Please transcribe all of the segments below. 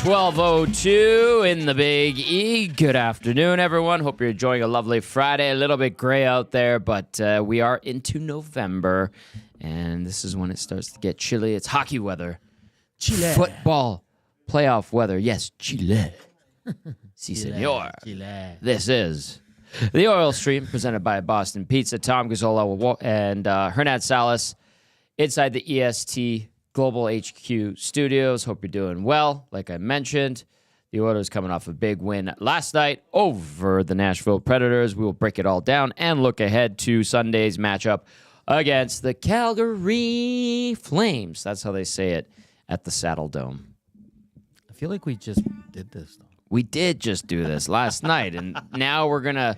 12:02 in the Big E. Good afternoon, everyone. Hope you're enjoying a lovely Friday. A little bit gray out there, but we are into November, and this is when it starts to get chilly. It's hockey weather. Chile. Football playoff weather. Yes, Chile. Si, senor. Chile. This is the Oil Stream, presented by Boston Pizza. Tom Gazzola and Hernan Salas inside the EST Global HQ Studios. Hope you're doing well. Like I mentioned, the Oilers coming off a big win last night over the Nashville Predators. We will break it all down and look ahead to Sunday's matchup against the Calgary Flames. That's how they say it at the Saddle Dome. I feel like we just did this, though. We did just do this last night, and now we're gonna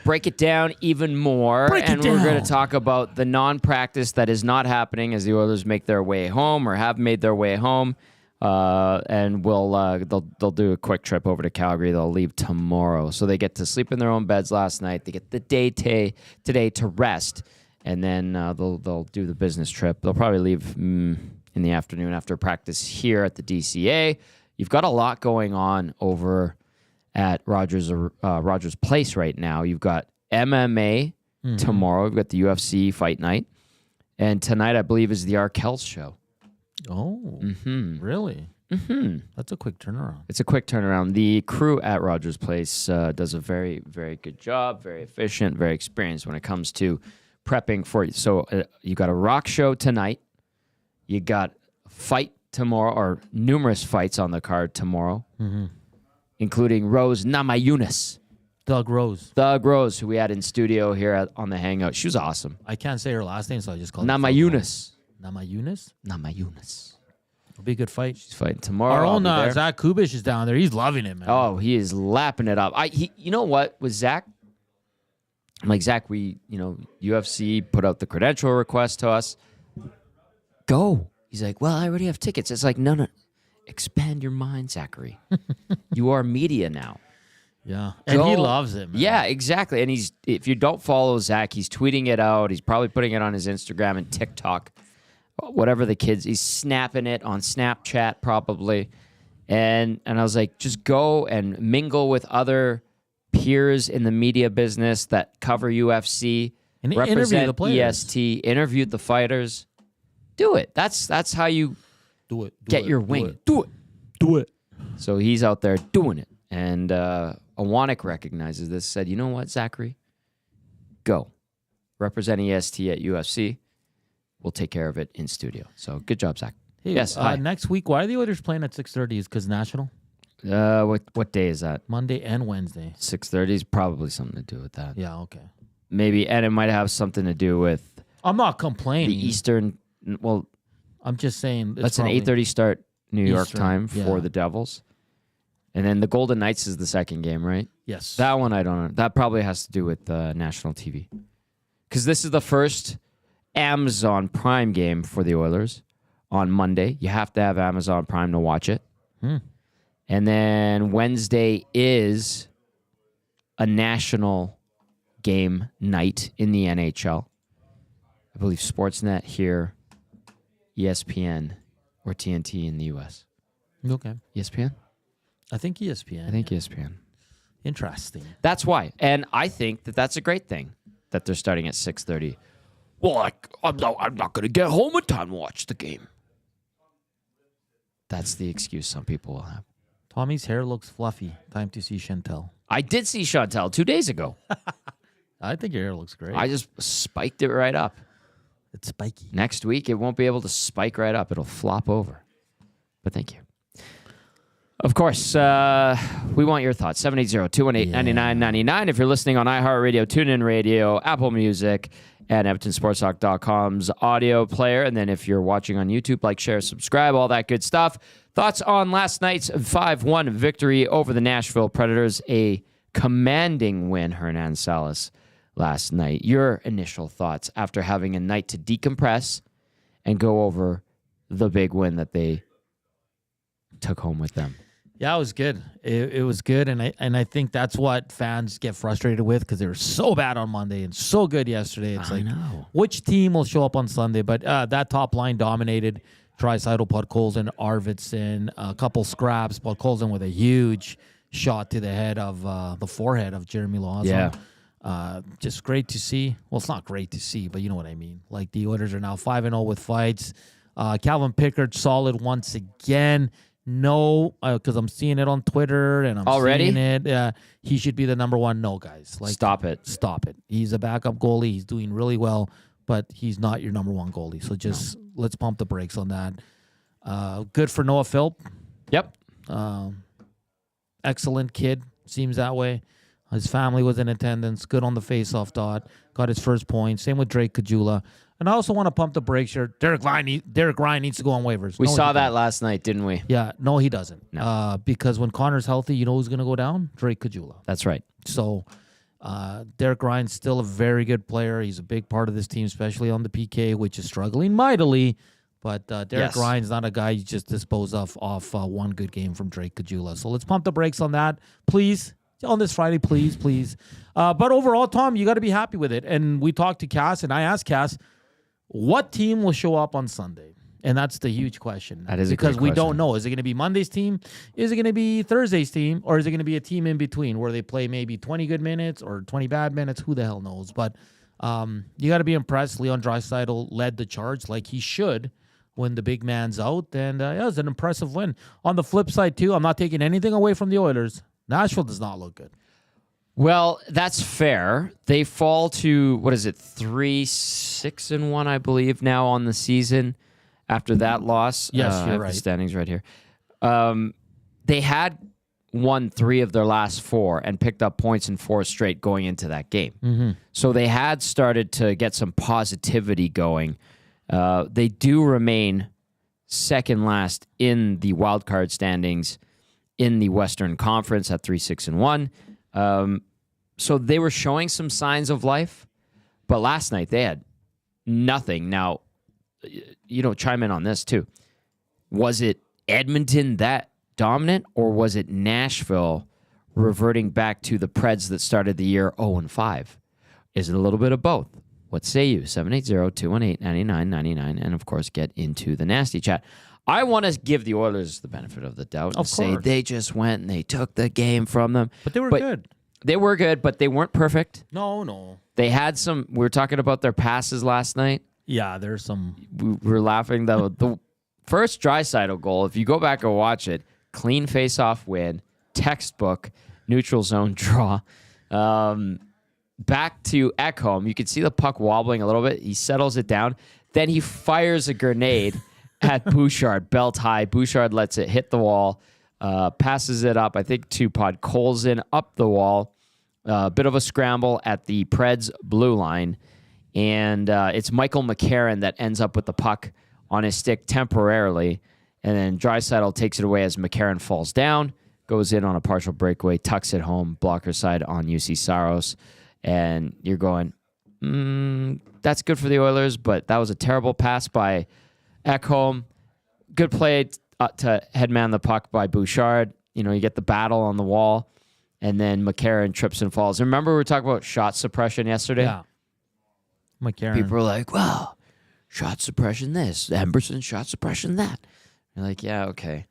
break it down even more, we're gonna talk about the non-practice that is not happening as the Oilers make their way home or have made their way home, and they'll do a quick trip over to Calgary. They'll leave tomorrow, so they get to sleep in their own beds last night. They get the day today to rest, and then they'll do the business trip. They'll probably leave in the afternoon after practice here at the DCA. You've got a lot going on over at Rogers Place right now. You've got MMA tomorrow. You've got the UFC fight night. And tonight, I believe, is the Arkells show. Oh, really? Mm-hmm. That's a quick turnaround. It's a quick turnaround. The crew at Rogers Place does a very, very good job, very efficient, very experienced when it comes to prepping for you. So you got a rock show tonight. You got fight tomorrow, or numerous fights on the card tomorrow, including Rose Namajunas. Doug Rose, who we had in studio here on the Hangout. She was awesome. I can't say her last name, so I just call her Namajunas. Namajunas? It'll be a good fight. She's fighting tomorrow. Our own Zach Kubish is down there. He's loving it, man. Oh, he is lapping it up. You know what, with Zach? I'm like, Zach, UFC put out the credential request to us. Go. He's like, well, I already have tickets. It's like, no. Expand your mind, Zachary. You are media now. Yeah. And he loves it, man. Yeah, exactly. And if you don't follow Zach, he's tweeting it out. He's probably putting it on his Instagram and TikTok. Whatever the kids, he's snapping it on Snapchat probably. And I was like, just go and mingle with other peers in the media business that cover UFC. And represent interview the players. EST, interview the fighters. Do it. That's how you get your wing. Do it. So he's out there doing it. And Awanik recognizes this, said, you know what, Zachary? Go. Represent EST at UFC. We'll take care of it in studio. So good job, Zach. Hey, yes. Hi. Next week, why are the Oilers playing at 6:30? Is because National? What day is that? Monday and Wednesday. 6:30 is probably something to do with that. Yeah, okay. Maybe, and it might have something to do with I'm not complaining. the Eastern. Well, I'm just saying. That's an 8:30 start New York Eastern, time for the Devils. And then the Golden Knights is the second game, right? Yes. That one I don't know. That probably has to do with national TV. Because this is the first Amazon Prime game for the Oilers on Monday. You have to have Amazon Prime to watch it. And then Wednesday is a national game night in the NHL. I believe Sportsnet here, ESPN, or TNT in the U.S. Okay. ESPN? I think ESPN. I think ESPN. Interesting. That's why. And I think that that's a great thing that they're starting at 6:30. Well, I'm not going to get home in time to watch the game. That's the excuse some people will have. Tommy's hair looks fluffy. Time to see Chantel. I did see Chantel 2 days ago. I think your hair looks great. I just spiked it right up. It's spiky. Next week, it won't be able to spike right up. It'll flop over. But thank you. Of course, we want your thoughts. 780-218-9999. If you're listening on iHeartRadio, TuneIn Radio, Apple Music, and EdmontonSportsTalk.com's audio player. And then if you're watching on YouTube, like, share, subscribe, all that good stuff. Thoughts on last night's 5-1 victory over the Nashville Predators. A commanding win, Hernan Salas, last night. Your initial thoughts after having a night to decompress and go over the big win that they took home with them. Yeah, it was good. It was good, and I think that's what fans get frustrated with because they were so bad on Monday and so good yesterday. It's I know. Which team will show up on Sunday? But that top line dominated. Draisaitl, Podkolzin, Arvidsson, a couple scraps. Podkolzin with a huge shot to the head of the forehead of Jeremy Lawson. Yeah. Just great to see. Well, it's not great to see, but you know what I mean. Like, the Oilers are now 5-0 with fights. Calvin Pickard, solid once again. No, because I'm seeing it on Twitter and I'm seeing it. He should be the number one. No, guys. Like, Stop it. Stop it. He's a backup goalie. He's doing really well, but he's not your number one goalie. So just let's pump the brakes on that. Good for Noah Philp. Yep. Excellent kid. Seems that way. His family was in attendance. Good on the face-off dot. Got his first point. Same with Drake Gazzola. And I also want to pump the brakes here. Derek Ryan needs to go on waivers. We saw that last night, didn't we? Yeah. No, he doesn't. No. Because when Connor's healthy, you know who's going to go down? Drake Gazzola. That's right. So Derek Ryan's still a very good player. He's a big part of this team, especially on the PK, which is struggling mightily. But Derek Ryan's not a guy you just dispose of off one good game from Drake Gazzola. So let's pump the brakes on that, please. On this Friday, please. But overall, Tom, you got to be happy with it. And we talked to Cass, and I asked Cass, what team will show up on Sunday? And that's the huge question. That is because a great we question. don't know. Is it going to be Monday's team? Is it going to be Thursday's team? Or is it going to be a team in between where they play maybe 20 good minutes or 20 bad minutes? Who the hell knows? But you got to be impressed. Leon Draisaitl led the charge like he should when the big man's out. And it was an impressive win. On the flip side, too, I'm not taking anything away from the Oilers. Nashville does not look good. Well, that's fair. They fall to, 3-6-1, I believe, now on the season after that loss. Yes, I you're have right. the standings right here. They had won 3 of their last 4 and picked up points in 4 straight going into that game. Mm-hmm. So they had started to get some positivity going. They do remain second last in the wild card standings in the Western Conference at 3-6-1. So they were showing some signs of life, but last night they had nothing. Now, chime in on this too. Was it Edmonton that dominant, or was it Nashville reverting back to the Preds that started the year 0-5? Is it a little bit of both? What say you? 780-218-9999, and of course, get into the nasty chat. I want to give the Oilers the benefit of the doubt and say they just went and they took the game from them. But they were good. They were good, but they weren't perfect. No. They had some. We were talking about their passes last night. Yeah, there's some. We were laughing. The first Draisaitl goal, if you go back and watch it, clean face-off win, textbook, neutral zone draw. Back to Ekholm. You can see the puck wobbling a little bit. He settles it down. Then he fires a grenade at Bouchard, belt high. Bouchard lets it hit the wall, passes it up, I think, to Podkolzin up the wall. A bit of a scramble at the Preds blue line. And it's Michael McCarron that ends up with the puck on his stick temporarily. And then Draisaitl takes it away as McCarron falls down, goes in on a partial breakaway, tucks it home, blocker side on UC Saros. And you're going, that's good for the Oilers, but that was a terrible pass by Ekholm. Good play to headman the puck by Bouchard. You get the battle on the wall, and then McCarron trips and falls. Remember we were talking about shot suppression yesterday? Yeah. McCarron. People were like, well, shot suppression this, Emberson shot suppression that. You're like, yeah, okay.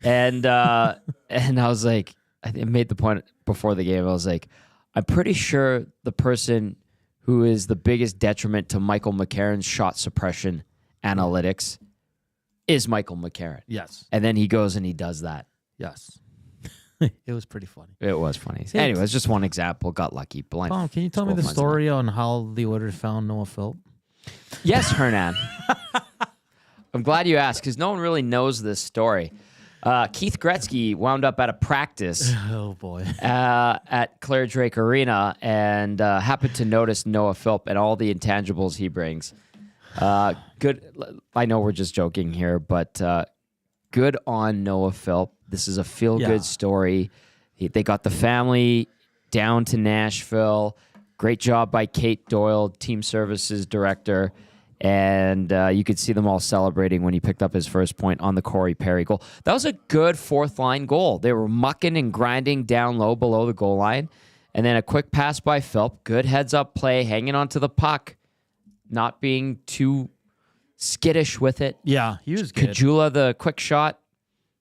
And and I was like, I made the point before the game. I was like, I'm pretty sure the person who is the biggest detriment to Michael McCarron's shot suppression analytics is Michael McCarron. Yes. And then he goes and he does that. Yes. It was pretty funny. It was funny. Anyway, it's just one example. Got lucky. Blind. Tom, can you tell me the story on how the Oilers found Noah Philp? Yes, Hernan. I'm glad you asked because no one really knows this story. Keith Gretzky wound up at a practice Oh, boy. at Claire Drake Arena and happened to notice Noah Philp and all the intangibles he brings. Good. I know we're just joking here, but good on Noah Philp. This is a feel-good story. They got the family down to Nashville. Great job by Kate Doyle, team services director. And you could see them all celebrating when he picked up his first point on the Corey Perry goal. That was a good fourth-line goal. They were mucking and grinding down low below the goal line. And then a quick pass by Philp. Good heads-up play, hanging onto the puck, not being too skittish with it. Yeah, he was good. Gazzola, the quick shot.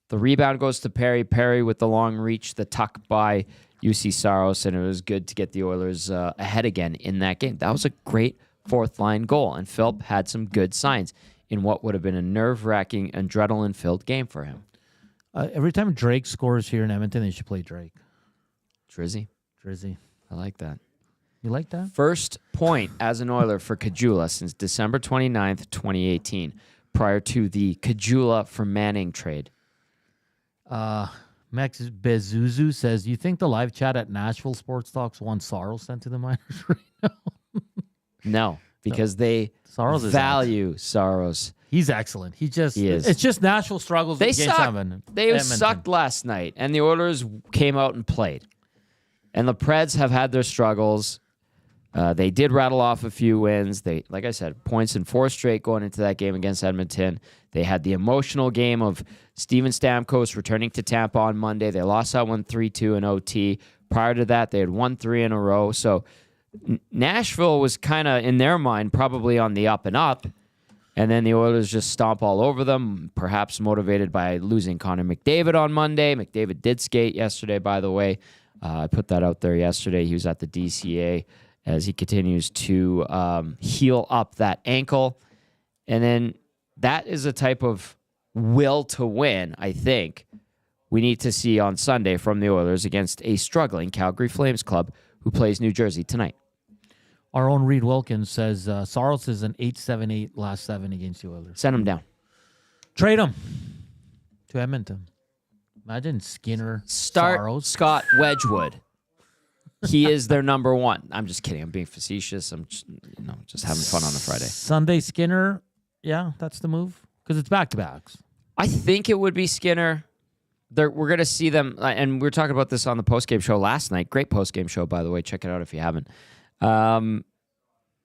The rebound goes to Perry. Perry with the long reach, the tuck by UC Saros, and it was good to get the Oilers ahead again in that game. That was a great fourth-line goal, and Philp had some good signs in what would have been a nerve-wracking, adrenaline-filled game for him. Every time Drake scores here in Edmonton, they should play Drake. Drizzy. I like that. You like that? First point as an Oiler for Gazzola since December 29th, 2018, prior to the Gazzola for Manning trade. Max Bezuzu says, "You think the live chat at Nashville Sports Talk's one Saros sent to the minors right now?" No, because they value Saros. He's excellent. He is. It's just Nashville struggles they against Edmonton. They sucked last night, and the Oilers came out and played. And the Preds have had their struggles. They did rattle off a few wins. They, like I said, points in 4 straight going into that game against Edmonton. They had the emotional game of Steven Stamkos returning to Tampa on Monday. They lost that one 3-2 in OT. Prior to that, they had won 3 in a row. So Nashville was kind of, in their mind, probably on the up and up. And then the Oilers just stomp all over them, perhaps motivated by losing Connor McDavid on Monday. McDavid did skate yesterday, by the way. I put that out there yesterday. He was at the DCA as he continues to heal up that ankle. And then that is a type of will to win, I think, we need to see on Sunday from the Oilers against a struggling Calgary Flames club who plays New Jersey tonight. Our own Reed Wilkins says Saros is an 8-7-8 last 7 against the Oilers. Send him down. Trade him to Edmonton. Imagine Skinner, Start Saros. Scott Wedgwood. He is their number 1. I'm just kidding. I'm being facetious. I'm just having fun on a Friday. Sunday Skinner, yeah, that's the move because it's back-to-backs. I think it would be Skinner. We're going to see them, and we were talking about this on the postgame show last night. Great postgame show, by the way. Check it out if you haven't.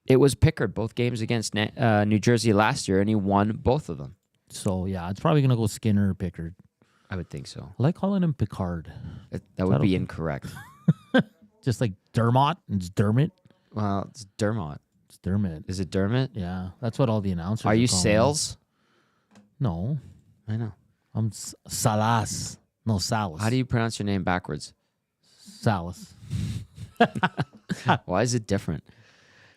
It was Pickard, both games against New Jersey last year, and he won both of them. So, yeah, it's probably going to go Skinner or Pickard. I would think so. I like calling him Picard. That would be incorrect. Just like Dermott and it's Dermot. Well, it's Dermott. It's Dermot. Is it Dermot? Yeah, that's what all the announcers Are you calling Sales? him. No. I know. I'm Salas. No, Salas. How do you pronounce your name backwards? Salas. Why is it different?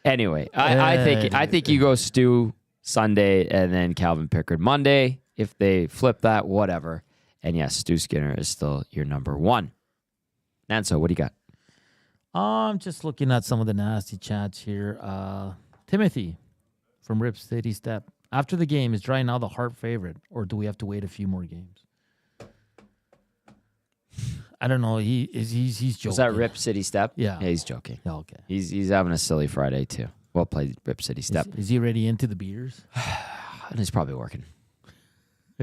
Anyway, I think you go Stu Sunday and then Calvin Pickard Monday. If they flip that, whatever. And yes, Stu Skinner is still your number 1. Nanso, what do you got? I'm just looking at some of the nasty chats here. Timothy from Rip City Step. After the game, is Dry now the Hart favorite, or do we have to wait a few more games? I don't know. He's joking. Was that Rip City Step? Yeah. Yeah, he's joking. Yeah, okay. He's having a silly Friday too. Well played, Rip City Step. Is he already into the beers? And he's probably working.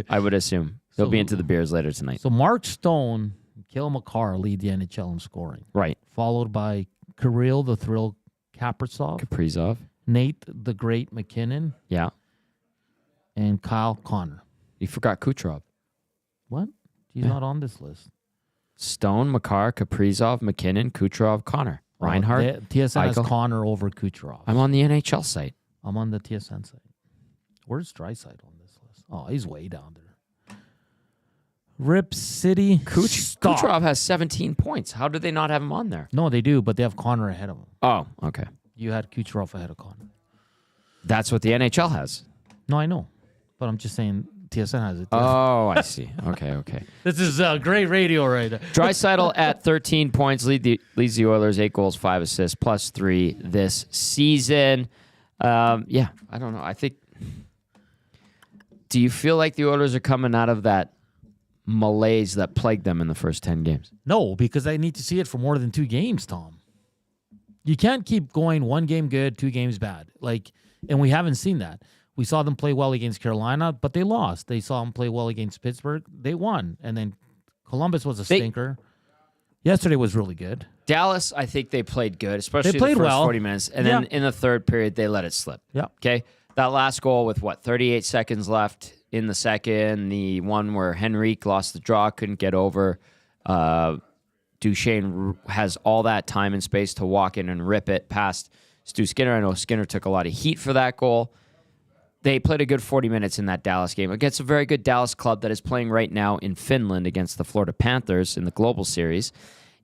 I would assume he'll be into the beers later tonight. So Mark Stone, Kale McCarr lead the NHL in scoring. Right. Followed by Kirill the Thrill Kaprizov. Nate the Great McKinnon. Yeah. And Kyle Connor. You forgot Kucherov. What? He's not on this list. Stone, Makar, Kaprizov, McKinnon, Kucherov, Connor. Reinhardt. TSN has Eichel. Connor over Kucherov. I'm on the NHL site. I'm on the TSN site. Where's Draisaitl on this list? Oh, he's way down there. Rip City. Kucherov has 17 points. How do they not have him on there? No, they do, but they have Connor ahead of him. Oh, okay. You had Kucherov ahead of Connor. That's what the NHL has. No, I know. But I'm just saying TSN has it. Oh, I see. Okay. This is great radio right now. Draisaitl at 13 points leads the Oilers, 8 goals, 5 assists, +3 this season. Yeah, I don't know. I think. Do you feel like the Oilers are coming out of that malaise that plagued them in the first 10 games? No, because I need to see it for more than 2 games, Tom. You can't keep going 1 game good, 2 games bad. And we haven't seen that. We saw them play well against Carolina, but they lost. They saw them play well against Pittsburgh. They won. And then Columbus was a stinker. Yesterday was really good. Dallas, I think they played good, especially they played the first well. 40 minutes. And then in the third period, they let it slip. Yeah. Okay? That last goal with, 38 seconds left in the second, the one where Henrique lost the draw, couldn't get over. Duchesne has all that time and space to walk in and rip it past Stu Skinner. I know Skinner took a lot of heat for that goal. they played a good 40 minutes in that Dallas game against a very good Dallas club that is playing right now in Finland against the Florida Panthers in the Global Series.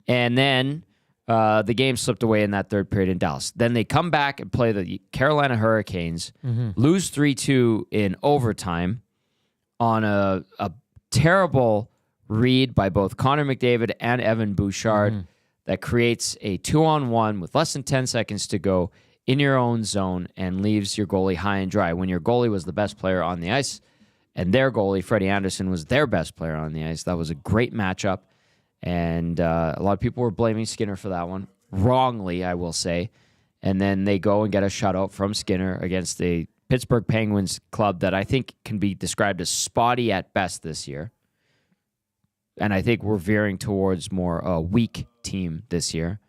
And then the game slipped away in that third period in Dallas. Then they come back and play the Carolina Hurricanes, lose 3-2 in overtime on a terrible read by both Connor McDavid and Evan Bouchard that creates a 2-on-1 with less than 10 seconds to go in your own zone and leaves your goalie high and dry when your goalie was the best player on the ice and their goalie, Freddie Anderson, was their best player on the ice. That was a great matchup, and a lot of people were blaming Skinner for that one. Wrongly, I will say. And then they go and get a shutout from Skinner against the Pittsburgh Penguins club that I think can be described as spotty at best this year. And I think we're veering towards more a weak team this year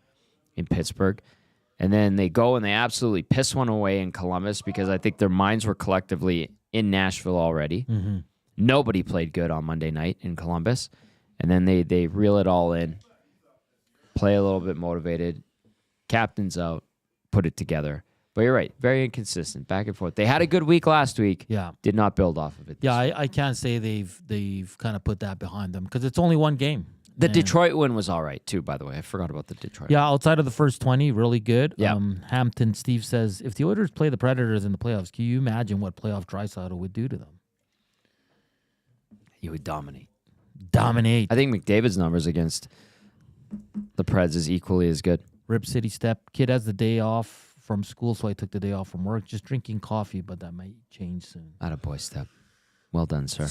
in Pittsburgh. And then they go and they absolutely piss one away in Columbus because I think their minds were collectively in Nashville already. Nobody played good on Monday night in Columbus. And then they reel it all in, play a little bit motivated, captain's out, put it together. But you're right, very inconsistent, back and forth. They had a good week last week. Yeah. Did not build off of it. Yeah, I can't say they've kind of put that behind them because it's only one game. The Detroit win was all right, too, by the way. I forgot about the Detroit. Yeah, outside of the first 20, really good. Yeah. Hampton Steve says, if the Oilers play the Predators in the playoffs, can you imagine what playoff Draisaitl would do to them? He would dominate. Dominate. I think McDavid's numbers against the Preds is equally as good. Rip City Step. Kid has the day off from school, so I took the day off from work. Just drinking coffee, but that might change soon. Attaboy, Step. Well done, sir.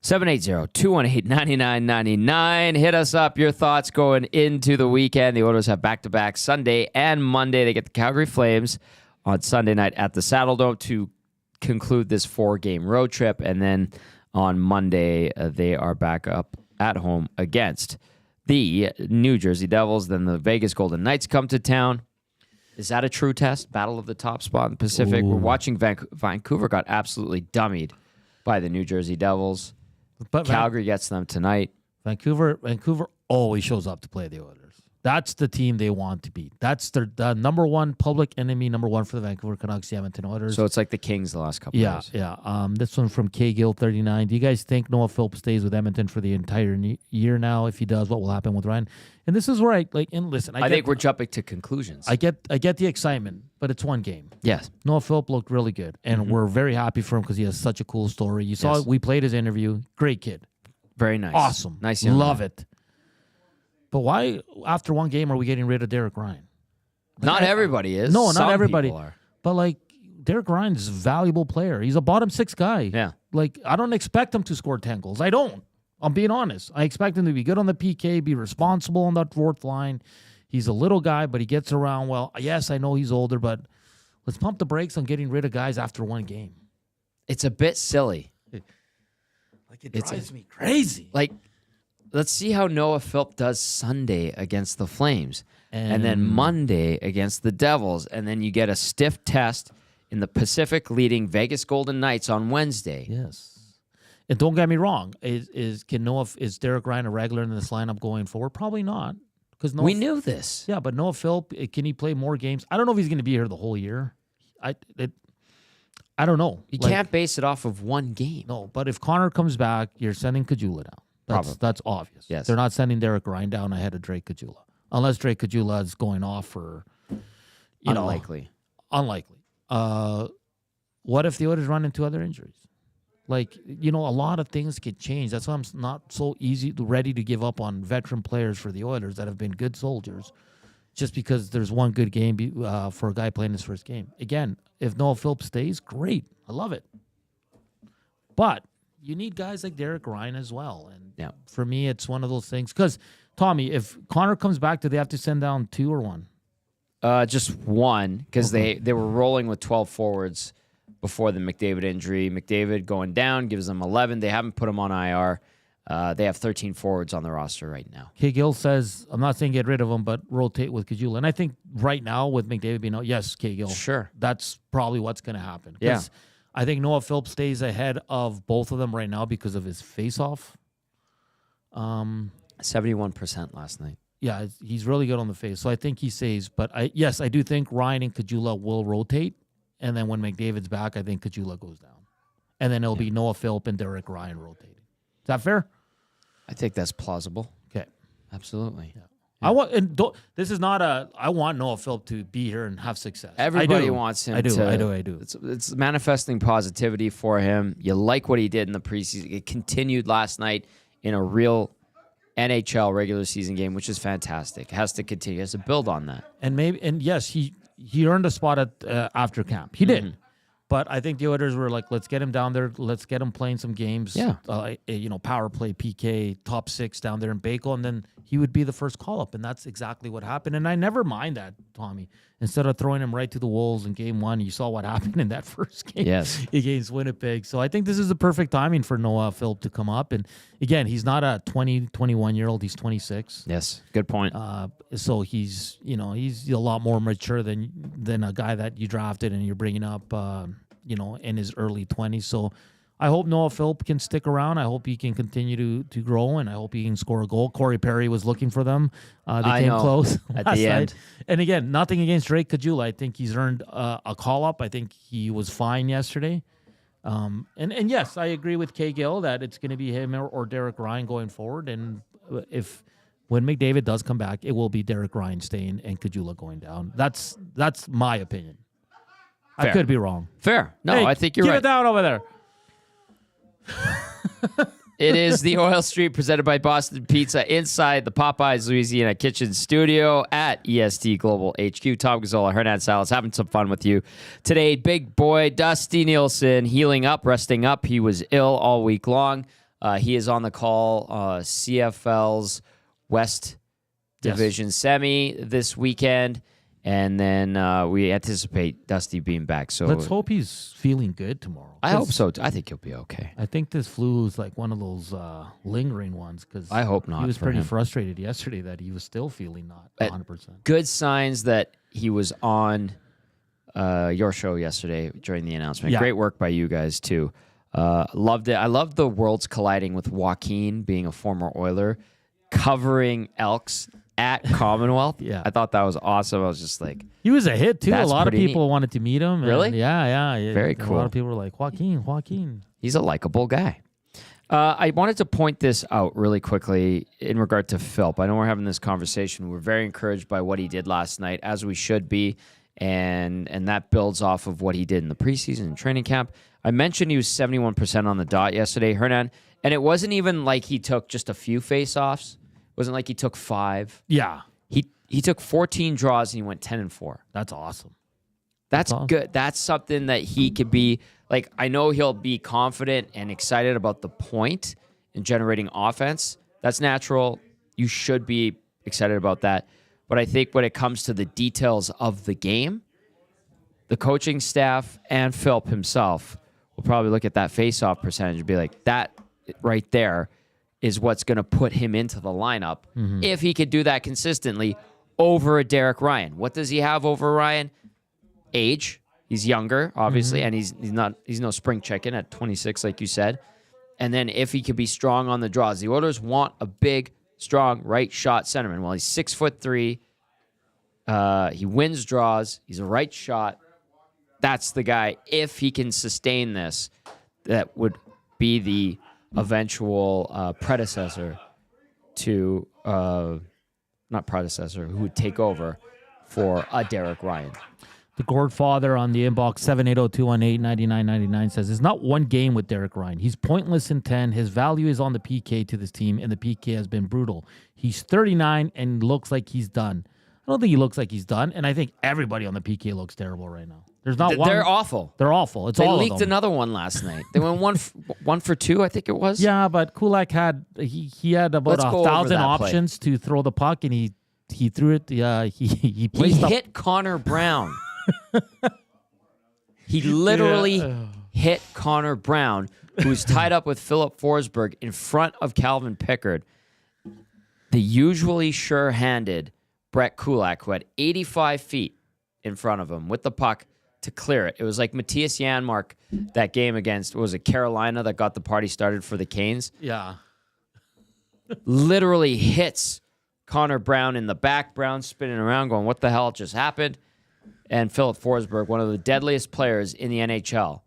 780-218-9999. Hit us up. Your thoughts going into the weekend. The Oilers have back-to-back Sunday and Monday. They get the Calgary Flames on Sunday night at the Saddledome to conclude this 4-game road trip. And then on Monday, they are back up at home against the New Jersey Devils. Then the Vegas Golden Knights come to town. Is that a true test? Battle of the top spot in the Pacific. We're watching Vancouver got absolutely dummied by the New Jersey Devils. But Calgary gets them tonight. Vancouver always shows up to play the Oilers. That's the team they want to beat. That's the number one public enemy, number one for the Vancouver Canucks, the Edmonton Oilers. So it's like the Kings the last couple of years. Yeah. This one from K Gill 39. Do you guys think Noah Philp stays with Edmonton for the entire year now? If he does, what will happen with Ryan? And this is where I think we're jumping to conclusions. I get the excitement, but it's one game. Yes. Noah Philp looked really good, and we're very happy for him because he has such a cool story. You saw we played his interview. Great kid. Very nice. Awesome. Nice. Love it. But why, after one game, are we getting rid of Derek Ryan? Not everybody is. No, Some not everybody. people are. But, Derek Ryan is a valuable player. He's a bottom six guy. Yeah. I don't expect him to score 10 goals. I don't. I'm being honest. I expect him to be good on the PK, be responsible on that fourth line. He's a little guy, but he gets around well. Yes, I know he's older, but let's pump the brakes on getting rid of guys after one game. It's a bit silly. It drives me crazy. Let's see how Noah Philp does Sunday against the Flames. And then Monday against the Devils. And then you get a stiff test in the Pacific leading Vegas Golden Knights on Wednesday. Yes. And don't get me wrong. Is Derek Ryan a regular in this lineup going forward? Probably not. We knew this. Yeah, but Noah Philp, can he play more games? I don't know if he's going to be here the whole year. I don't know. You can't base it off of one game. No, but if Connor comes back, you're sending Gazzola down. That's obvious. Yes. They're not sending Derek Ryan down ahead of Drake Gazzola. Unless Drake Gazzola is going off for, Unlikely. Unlikely. What if the Oilers run into other injuries? A lot of things could change. That's why I'm not so ready to give up on veteran players for the Oilers that have been good soldiers just because there's one good game for a guy playing his first game. Again, if Noah Philp stays, great. I love it. But you need guys like Derek Ryan as well. And for me, it's one of those things. Because, Tommy, if Connor comes back, do they have to send down 2 or 1? Just 1, because they were rolling with 12 forwards before the McDavid injury. McDavid going down gives them 11. They haven't put him on IR. They have 13 forwards on the roster right now. K. Gill says, I'm not saying get rid of him, but rotate with Gazzola. And I think right now with McDavid being out, yes, K. Gill. Sure. That's probably what's going to happen. Yeah. I think Noah Philp stays ahead of both of them right now because of his face-off. 71% last night. Yeah, he's really good on the face. So I think he saves. But I do think Ryan and Gazzola will rotate. And then when McDavid's back, I think Gazzola goes down. And then it'll be Noah Philp and Derek Ryan rotating. Is that fair? I think that's plausible. Okay. Absolutely. Yeah. I want Noah Philp to be here and have success. Everybody wants him. I do. It's manifesting positivity for him. You like what he did in the preseason. It continued last night in a real NHL regular season game, which is fantastic. It has to continue. It has to build on that. And yes, he earned a spot at after camp. He did. But I think the Oilers were like, let's get him down there. Let's get him playing some games. Yeah. Power play, PK, top 6 down there in Bakel, and then he would be the first call-up, and that's exactly what happened. And I never mind that, Tommy. Instead of throwing him right to the wolves in Game 1, you saw what happened in that first game against Winnipeg. So I think this is the perfect timing for Noah Philp to come up. And, again, he's not a 21-year-old. He's 26. Yes, good point. So he's a lot more mature than a guy that you drafted and you're bringing up, in his early 20s. So I hope Noah Philp can stick around. I hope he can continue to grow, and I hope he can score a goal. Corey Perry was looking for them. They came close at the end. And again, nothing against Drake Gazzola. I think he's earned a call-up. I think he was fine yesterday. And yes, I agree with K. Gill that it's going to be him or Derek Ryan going forward. And when McDavid does come back, it will be Derek Ryan staying and Gazzola going down. That's my opinion. Fair. I could be wrong. Fair. No, I think you're right. Keep it down over there. It is the Oil Street presented by Boston Pizza inside the Popeyes Louisiana Kitchen Studio at EST Global HQ. Tom Gazzola, Hernan, Salas, having some fun with you today. Big boy Dustin Nielson healing up, resting up. He was ill all week long. He is on the call. CFL's West Division semi this weekend. And then we anticipate Dusty being back. So let's hope he's feeling good tomorrow. I hope so. I think he'll be okay. I think this flu is like one of those lingering ones because I hope not. He was pretty frustrated yesterday that he was still feeling not 100%. Good signs that he was on your show yesterday during the announcement. Yeah. Great work by you guys too. Loved it. I loved the worlds colliding with Joaquin being a former Oiler, covering Elks at Commonwealth. Yeah. I thought that was awesome. I was just like... He was a hit, too. A lot of people wanted to meet him. Really? Yeah. Very cool. A lot of people were like, Joaquin. He's a likable guy. I wanted to point this out really quickly in regard to Philp. I know we're having this conversation. We're very encouraged by what he did last night, as we should be, and that builds off of what he did in the preseason and training camp. I mentioned he was 71% on the dot yesterday, Hernan, and it wasn't even like he took just a few face-offs. Wasn't like he took 5. Yeah. He took 14 draws and he went 10-4. That's awesome. That's good. That's something that he could be like. I know he'll be confident and excited about the point in generating offense. That's natural. You should be excited about that. But I think when it comes to the details of the game, the coaching staff and Philp himself will probably look at that face-off percentage and be like, that right there is what's going to put him into the lineup if he could do that consistently over a Derek Ryan. What does he have over Ryan? Age. He's younger, obviously, and he's no spring chicken at 26, like you said. And then if he could be strong on the draws, the Oilers want a big, strong right shot centerman. Well, he's 6'3". He wins draws. He's a right shot. That's the guy. If he can sustain this, that would be the eventual predecessor to, not predecessor, who would take over for a Derek Ryan. The Godfather on the inbox, 7802189999 says, it's not one game with Derek Ryan. He's pointless in 10. His value is on the PK to this team, and the PK has been brutal. He's 39 and looks like he's done. I don't think he looks like he's done, and I think everybody on the PK looks terrible right now. There's not one. They're awful. They're awful. They leaked another one last night. They went one for 2, I think it was. Yeah, but Kulak had about 1,000 options to throw the puck, and he threw it. He hit Connor Brown. He literally hit Connor Brown, who's tied up with Philip Forsberg in front of Calvin Pickard. The usually sure-handed Brett Kulak, who had 85 feet in front of him with the puck to clear it. It was like Matthias Janmark that game against, what was it, Carolina, that got the party started for the Canes? Yeah. Literally hits Connor Brown in the back. Brown spinning around going, what the hell just happened? And Philip Forsberg, one of the deadliest players in the NHL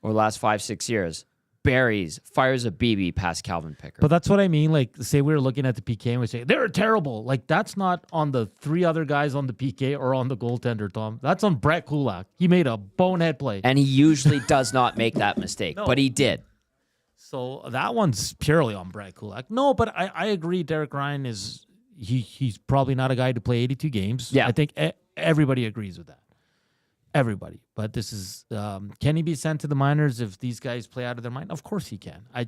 over the last 5-6 years, fires a BB past Calvin Pickard. But that's what I mean. Like, say we were looking at the PK and we say, they're terrible. Like, that's not on the 3 other guys on the PK or on the goaltender, Tom. That's on Brett Kulak. He made a bonehead play. And he usually does not make that mistake, but he did. So that one's purely on Brett Kulak. No, but I agree. Derek Ryan is he's probably not a guy to play 82 games. Yeah. I think everybody agrees with that. Everybody. But this is can he be sent to the minors if these guys play out of their mind? Of course he can. I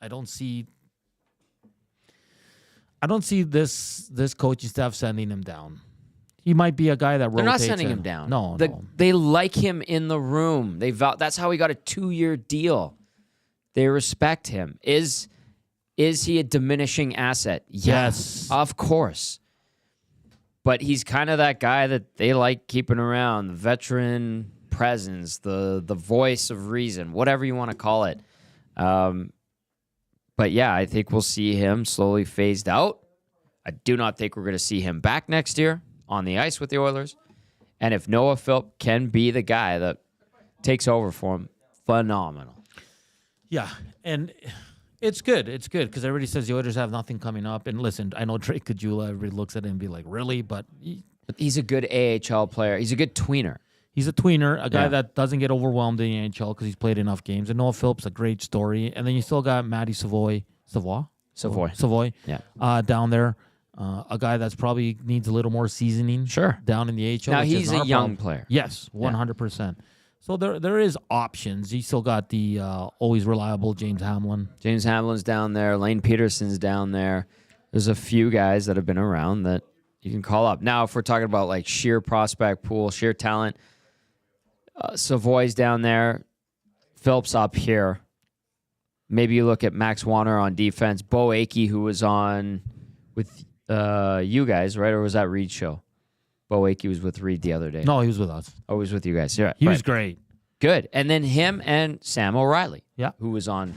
don't see this coaching staff sending him down. He might be a guy that rotates. They're not sending him down. No. They like him in the room. That's how he got a 2-year deal. They respect him. Is he a diminishing asset? Yes. Of course. But he's kind of that guy that they like keeping around, the veteran presence, the voice of reason, whatever you want to call it. But yeah, I think we'll see him slowly phased out. I do not think we're going to see him back next year on the ice with the Oilers. And if Noah Philp can be the guy that takes over for him, phenomenal. Yeah, and it's good. It's good because everybody says the Oilers have nothing coming up. And listen, I know Drake Gazzola, everybody looks at it and be like, really? But he's a good AHL player. He's a good tweener. He's a tweener, a guy that doesn't get overwhelmed in the NHL because he's played enough games. And Noah Philp's a great story. And then you still got Matty Savoy. Yeah. Down there. A guy that's probably needs a little more seasoning. Sure. Down in the AHL. Now, he's a young player. Yes, 100%. So there is options. You still got the always reliable James Hamlin. James Hamlin's down there. Lane Peterson's down there. There's a few guys that have been around that you can call up. Now, if we're talking about like sheer prospect pool, sheer talent, Savoy's down there. Philp's up here. Maybe you look at Max Warner on defense. Bo Akey, who was on with you guys, right? Or was that Reed's show? Bo Akey was with Reed the other day. No, he was with us. Oh, he was with you guys. Yeah, he was great. Good. And then him and Sam O'Reilly, who was on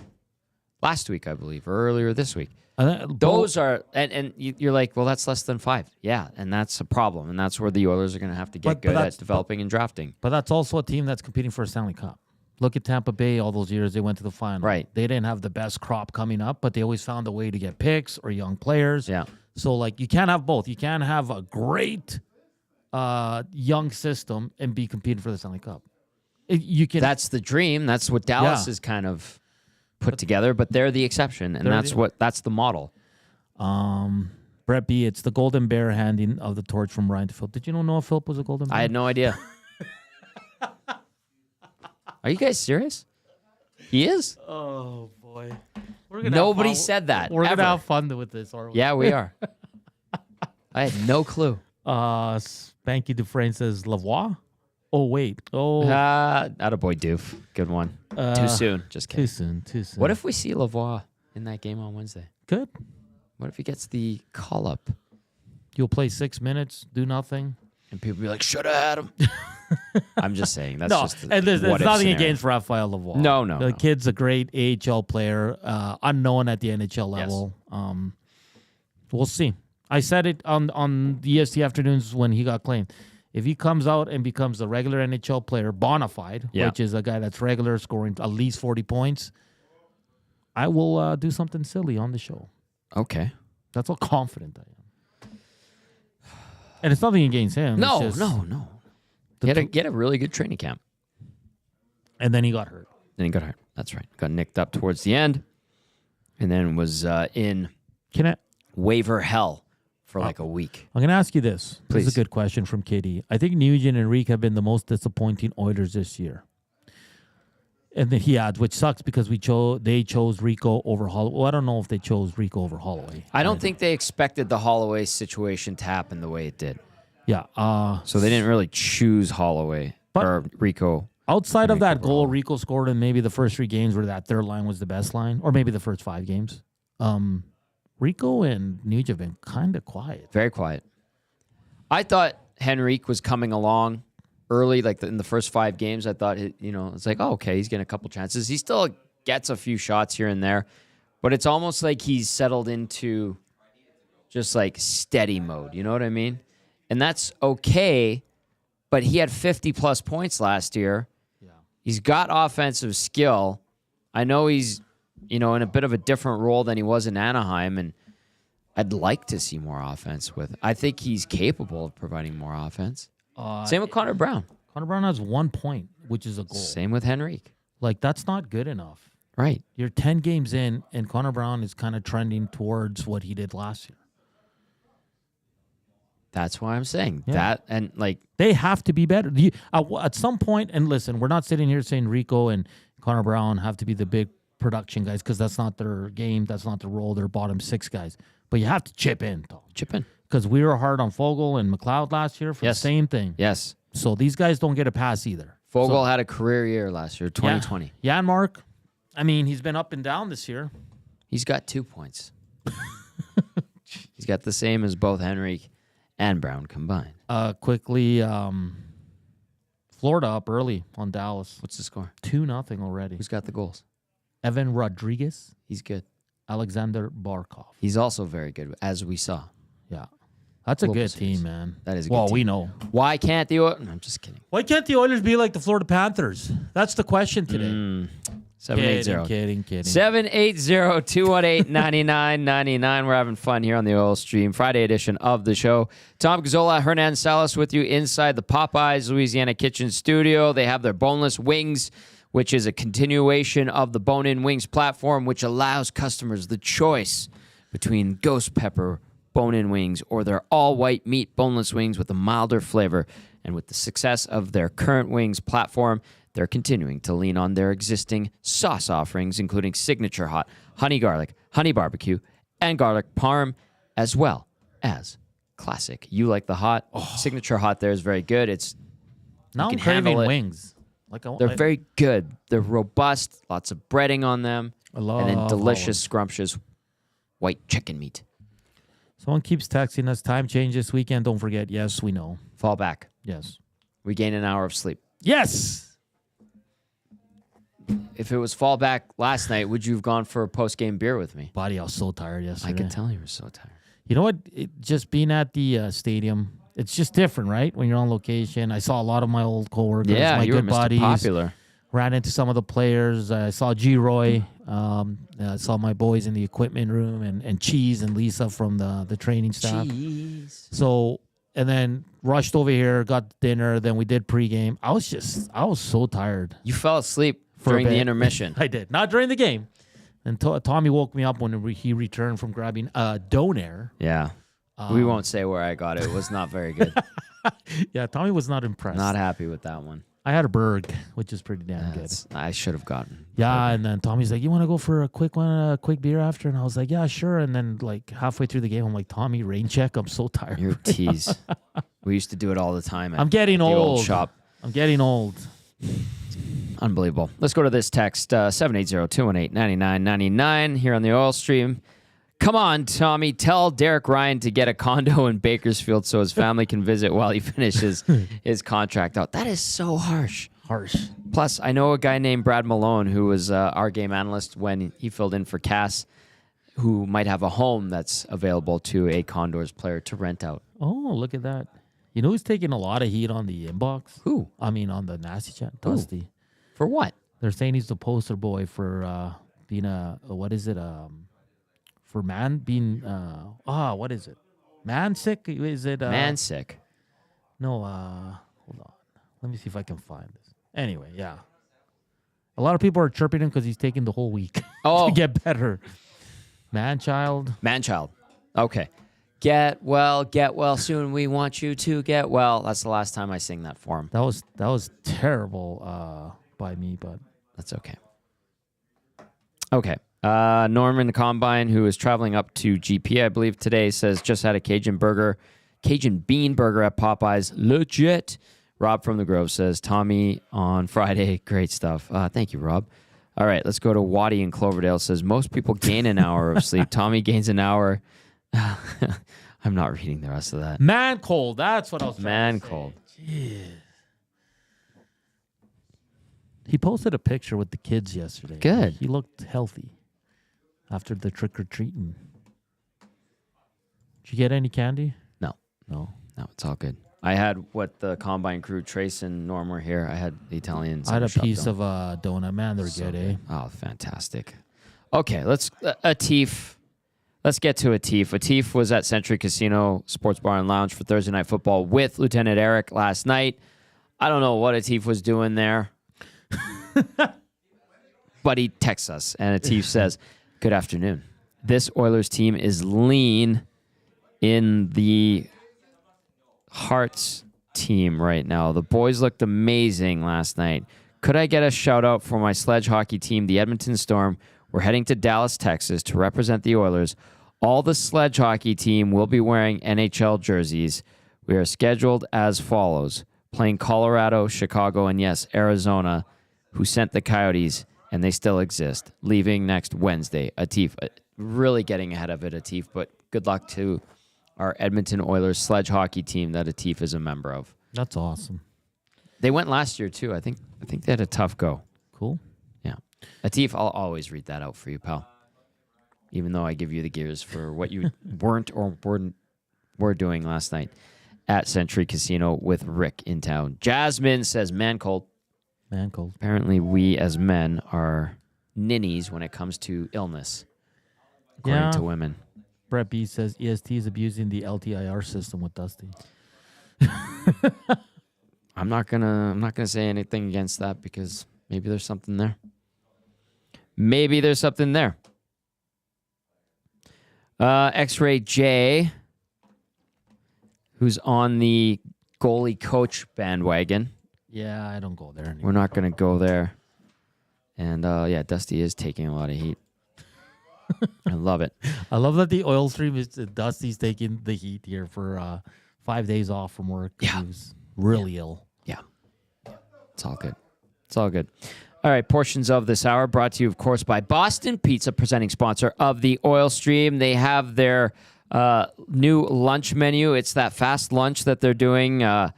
last week, I believe, or earlier this week. Those are, and you're like, well, that's less than 5. Yeah, and that's a problem. And that's where the Oilers are going to have to get good at developing and drafting. But that's also a team that's competing for a Stanley Cup. Look at Tampa Bay all those years they went to the final. Right. They didn't have the best crop coming up, but they always found a way to get picks or young players. Yeah. So, like, you can't have both. You can't have a great young system and be competing for the Stanley Cup. You can. That's the dream. That's what Dallas is kind of put together, but they're the exception, and that's the model. Brett B, it's the Golden Bear handing of the torch from Ryan to Philp. Did you know Noah Philp was a Golden Bear? I had no idea. Are you guys serious? He is? Oh, boy. Nobody said that. We're going to have fun with this, aren't we? Yeah, we are. I had no clue. Spanky Dufresne says Lavoie. Oh, wait. Oh. Attaboy Doof. Good one. Too soon. Just kidding. Too soon. What if we see Lavoie in that game on Wednesday? Good. What if he gets the call-up? You'll play 6 minutes, do nothing. And people be like, should have had him. I'm just saying. That's just and there's nothing against Raphael Lavoie. No. The kid's a great AHL player, unknown at the NHL level. Yes. We'll see. I said it on the EST afternoons when he got claimed. If he comes out and becomes a regular NHL player, bona fide, which is a guy that's regular, scoring at least 40 points, I will do something silly on the show. Okay. That's how confident I am. And it's nothing against him. No. Get a really good training camp. And then he got hurt. That's right. Got nicked up towards the end. And then was in waiver hell for like a week. I'm going to ask you this. Please. This is a good question from Katie. I think Nugent and Reek have been the most disappointing Oilers this year. And then he adds, which sucks because they chose Rico over Holloway. Well, I don't know if they chose Rico over Holloway. I don't think they expected the Holloway situation to happen the way it did. Yeah. So they didn't really choose Holloway or Rico. Outside of that goal Rico scored in maybe the first 3 games where that third line was the best line, or maybe the first 5 games, Rico and Nuge have been kind of quiet. Very quiet. I thought Henrique was coming along early, like in the first 5 games. I thought, it's like, oh, okay, he's getting a couple chances. He still gets a few shots here and there, but it's almost like he's settled into just like steady mode. You know what I mean? And that's okay, but he had 50-plus points last year. Yeah. He's got offensive skill. I know he's, in a bit of a different role than he was in Anaheim, and I'd like to see more offense with. I think he's capable of providing more offense. Same with Connor Brown. Connor Brown has 1 point, which is a goal. Same with Henrique. Like, that's not good enough. Right. You're 10 games in, and Connor Brown is kind of trending towards what he did last year. That's why I'm saying that, and like they have to be better. At some point, and listen, we're not sitting here saying Rico and Connor Brown have to be the big production guys because that's not their game. That's not their role. They're bottom 6 guys. But you have to chip in, though. Chip in. Because we were hard on Fogle and McLeod last year for the same thing. Yes. So these guys don't get a pass either. Fogle had a career year last year, 2020. Yeah, and Mark, I mean, he's been up and down this year. He's got 2 points. He's got the same as both Henrique and Brown combined. Quickly, Florida up early on Dallas. What's the score? 2-0 already. Who's got the goals? Evan Rodriguez. He's good. Alexander Barkov. He's also very good, as we saw. Yeah. That's a good team, man. That is a good team. Well, we know. Why can't the Oilers... I'm just kidding. Why can't the Oilers be like the Florida Panthers? That's the question today. 780. Kidding. 780-218-9999. We're having fun here on the Oil Stream Friday edition of the show. Tom Gazzola, Hernan, Salas with you inside the Popeyes Louisiana Kitchen studio. They have their boneless wings, which is a continuation of the bone-in wings platform, which allows customers the choice between ghost pepper bone-in wings or their all-white meat boneless wings with a milder flavor. And with the success of their current wings platform, they're continuing to lean on their existing sauce offerings, including Signature Hot, Honey Garlic, Honey Barbecue, and Garlic Parm, as well as Classic. You like the hot. Signature Hot there is very good. Now I'm craving wings. They're very good. They're robust, lots of breading on them, and then delicious, scrumptious white chicken meat. Someone keeps texting us, time change this weekend. Don't forget. Yes, we know. Fall back. Yes. We gain an hour of sleep. Yes. If it was fall back last night, would you have gone for a post-game beer with me? Buddy, I was so tired yesterday. I can tell you were so tired. You know what? Just being at the stadium, it's just different, right? When you're on location. I saw a lot of my old coworkers, my you good were Mr. buddies. Popular. Ran into some of the players. I saw G. Roy. I saw my boys in the equipment room and Cheese and Lisa from the training staff. Cheese. So, and then rushed over here, got dinner. Then we did pregame. I was so tired. You fell asleep during the intermission. I did. Not during the game. And Tommy woke me up when he returned from grabbing Donair. Yeah. We won't say where I got it. It was not very good. Yeah, Tommy was not impressed. Not happy with that one. I had a Berg, which is pretty damn good. I should have gotten. Yeah, and then Tommy's like, "You want to go for a quick beer after?" And I was like, "Yeah, sure." And then like halfway through the game, I'm like, "Tommy, rain check. I'm so tired." You're a tease. We used to do it all the time. I'm getting old. Old shop. I'm getting old. Unbelievable. Let's go to this text, 780-218-9999 here on the Oil Stream. Come on, Tommy. Tell Derek Ryan to get a condo in Bakersfield so his family can visit while he finishes his contract out. That is so harsh. Plus, I know a guy named Brad Malone who was our game analyst when he filled in for Cass, who might have a home that's available to a Condors player to rent out. Oh, look at that. You know who's taking a lot of heat on the inbox? Who? I mean, on the Nasty Chat. Dusty. For what? They're saying he's the poster boy for being what is it? For man being, what is it? Man sick? Is it? Man sick. No, hold on. Let me see if I can find this. Anyway, yeah. A lot of people are chirping him because he's taking the whole week to get better. Man-child. Okay. Get well soon. We want you to get well. That's the last time I sing that for him. That was terrible by me, but that's okay. Okay. Norman the Combine, who is traveling up to GP, I believe, today, says just had a Cajun bean burger at Popeyes. Legit. Rob from the Grove says, Tommy on Friday. Great stuff. Thank you, Rob. All right, let's go to Waddy in Cloverdale. Says, most people gain an hour of sleep. Tommy gains an hour. I'm not reading the rest of that. Man cold. That's what I was trying to say. Cold. Jeez. He posted a picture with the kids yesterday. Good. He looked healthy after the trick-or-treating. Did you get any candy? No. No. No, it's all good. I had what the Combine crew, Trace and Norm were here. I had the Italian. I had a piece of a donut. Man, they're good, eh? Oh, fantastic. Okay, let's Atif. Let's get to Atif. Atif was at Century Casino Sports Bar and Lounge for Thursday Night Football with Lieutenant Eric last night. I don't know what Atif was doing there, but he texts us, and Atif says, "Good afternoon. This Oilers team is lean in the Hearts team right now. The boys looked amazing last night. Could I get a shout out for my sledge hockey team, the Edmonton Storm? We're heading to Dallas, Texas to represent the Oilers. All the sledge hockey team will be wearing NHL jerseys. We are scheduled as follows: playing Colorado, Chicago, and yes, Arizona, who sent the Coyotes, and they still exist. Leaving next Wednesday." Atif, really getting ahead of it, Atif, but good luck to our Edmonton Oilers sledge hockey team that Atif is a member of. That's awesome. They went last year too. I think they had a tough go. Cool. Yeah. Atif, I'll always read that out for you, pal. Even though I give you the gears for what you were doing last night at Century Casino with Rick in town. Jasmine says, man cold. Man cold. Apparently we as men are ninnies when it comes to illness, according to women. Brett B says EST is abusing the LTIR system with Dusty. I'm not gonna say anything against that because maybe there's something there. Maybe there's something there. X-Ray J, who's on the goalie coach bandwagon. Yeah, I don't go there anymore. We're not gonna go there. And yeah, Dusty is taking a lot of heat. I love it. I love that the oil stream is Dusty's taking the heat here for 5 days off from work. Yeah. He was really ill. Yeah. It's all good. It's all good. All right, portions of this hour brought to you, of course, by Boston Pizza, presenting sponsor of the Oil Stream. They have their new lunch menu. It's that fast lunch that they're doing. A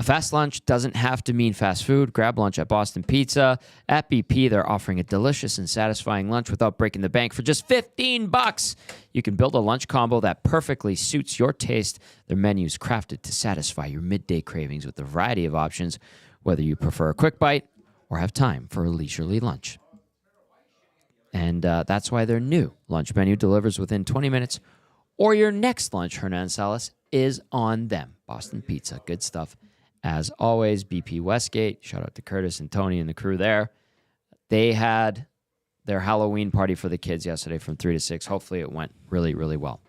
fast lunch doesn't have to mean fast food. Grab lunch at Boston Pizza. At BP, they're offering a delicious and satisfying lunch without breaking the bank for just $15. You can build a lunch combo that perfectly suits your taste. Their menu's crafted to satisfy your midday cravings with a variety of options, whether you prefer a quick bite or have time for a leisurely lunch. And that's why their new lunch menu delivers within 20 minutes, or your next lunch, Hernan Salas, is on them. Boston Pizza, good stuff. As always, BP Westgate, shout out to Curtis and Tony and the crew there. They had their Halloween party for the kids yesterday from 3 to 6. Hopefully it went really, really well.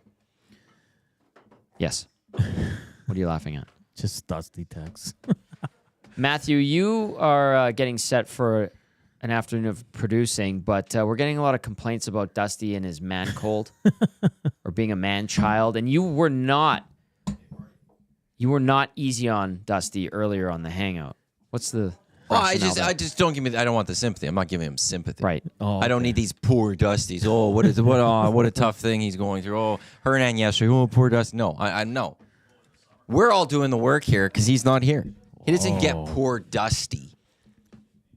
Yes. What are you laughing at? Just Dusty text. Matthew, you are getting set for an afternoon of producing, but we're getting a lot of complaints about Dusty and his man cold or being a man child, and you were not easy on Dusty earlier on the hangout. What's the I just don't give me. I don't want the sympathy. I'm not giving him sympathy. right? Oh, I don't need these poor Dusties. Oh, what a tough thing he's going through. Oh, Hernan yesterday. Oh, poor Dusty. No, I know. We're all doing the work here because he's not here. He doesn't get poor Dusty.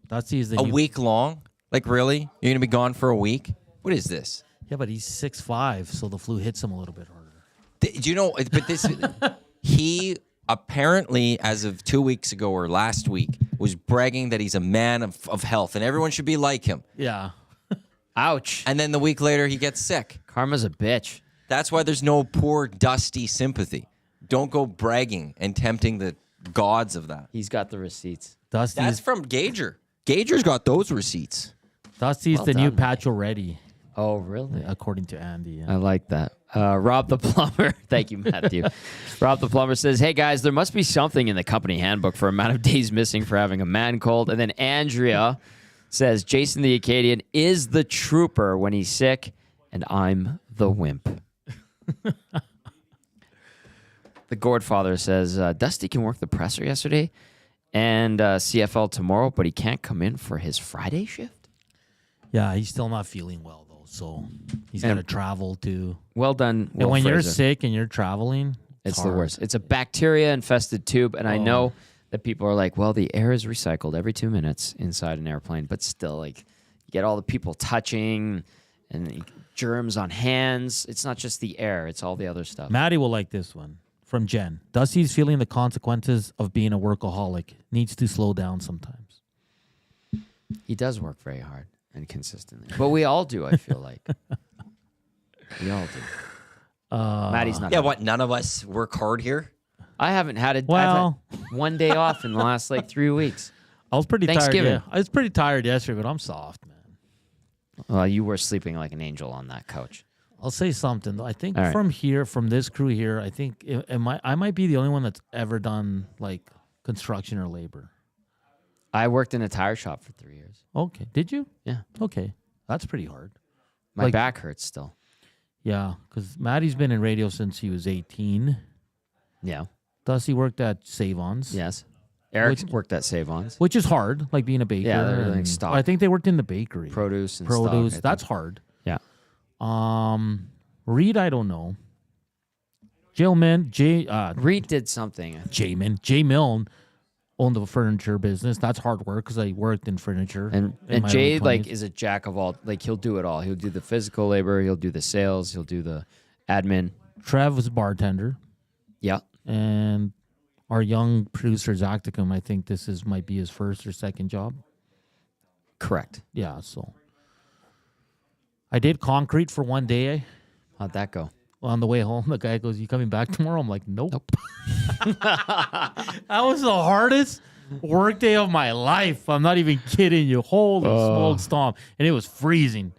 Dusty is the A week long? Like really? You're gonna be gone for a week? What is this? Yeah, but he's 6'5", so the flu hits him a little bit harder. Do you know? But this, he apparently, as of 2 weeks ago or last week, was bragging that he's a man of health and everyone should be like him. Yeah. Ouch. And then the week later, he gets sick. Karma's a bitch. That's why there's no poor Dusty sympathy. Don't go bragging and tempting the gods of that. He's got the receipts. That's from Gager. Gager's got those receipts. Dusty's Well the new done, Patch already, Oh, really? according to Andy. Yeah. I like that. Rob the Plumber. Thank you, Matthew. Rob the Plumber says, hey, guys, there must be something in the company handbook for amount of days missing for having a man cold. And then Andrea says, Jason the Acadian is the trooper when he's sick, and I'm the wimp. The Gourdfather says, Dusty can work the presser yesterday and CFL tomorrow, but he can't come in for his Friday shift? Yeah, he's still not feeling well, though, so he's got to travel to... Well done, And when you're Fraser. sick and you're traveling, It's the hard. worst. It's a bacteria-infested tube, and I know that people are like, well, the air is recycled every 2 minutes inside an airplane, but still, like, you get all the people touching and germs on hands. It's not just the air; it's all the other stuff. Maddie will like this one from Jen. Dusty's feeling the consequences of being a workaholic. Needs to slow down sometimes. He does work very hard and consistently, but we all do. I feel like we all do. Maddie's not. Yeah, what? None of us work hard here. I haven't had I've had one day off in the last 3 weeks. I was pretty tired. Thanksgiving. Yeah. I was pretty tired yesterday, but I'm soft, man. Well, you were sleeping like an angel on that couch. I'll say something though. I think All right. from this crew here, I think I might be the only one that's ever done like construction or labor. I worked in a tire shop for 3 years. Okay, did you? Yeah, Okay, that's pretty hard. my Like- back hurts still. Yeah, because Maddie's been in radio since he was 18. Yeah. Dusty worked at Save-Ons. Yes. Eric worked at Save-Ons. Which is hard, like being a baker. Yeah, they're like and- stock. I think they worked in the bakery. Produce and Produce. stock, I That's think. hard. Yeah. Reed, I don't know. Jayman, Reed did something. Jay Milne owned the furniture business. That's hard work because I worked in furniture. And in my Jay early 20s. is a jack of all. He'll do it all. He'll do the physical labor. He'll do the sales. He'll do the admin. Trev was a bartender, Yeah. and our young producer Zacticum, I think might be his first or second job. Correct. Yeah, so I did concrete for one day. How'd that go? On the way home, the guy goes, "You coming back tomorrow?" I'm like, "Nope." That was the hardest work day of my life. I'm not even kidding you. Holy smokes, Tom! And it was freezing.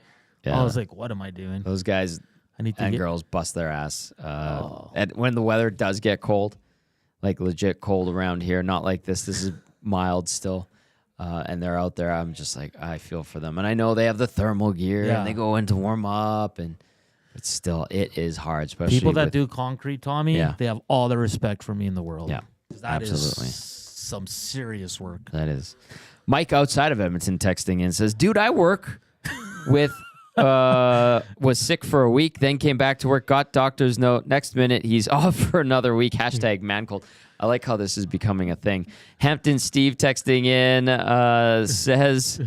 Yeah. I was like, "What am I doing?" Those guys I need to and get. girls bust their ass. And when the weather does get cold, like legit cold around here, not like this. This is mild still. And they're out there. I'm just like, I feel for them. And I know they have the thermal gear Yeah. and they go in to warm up. But still, it is hard, especially People that with- do concrete, Tommy, Yeah. they have all the respect for me in the world. Yeah, 'Cause that is absolutely. some serious work. That is. Mike outside of Edmonton texting in says, dude, I work with, was sick for a week, then came back to work, got doctor's note. Next minute, he's off for another week. Hashtag man cold. I like how this is becoming a thing. Hampton Steve texting in says,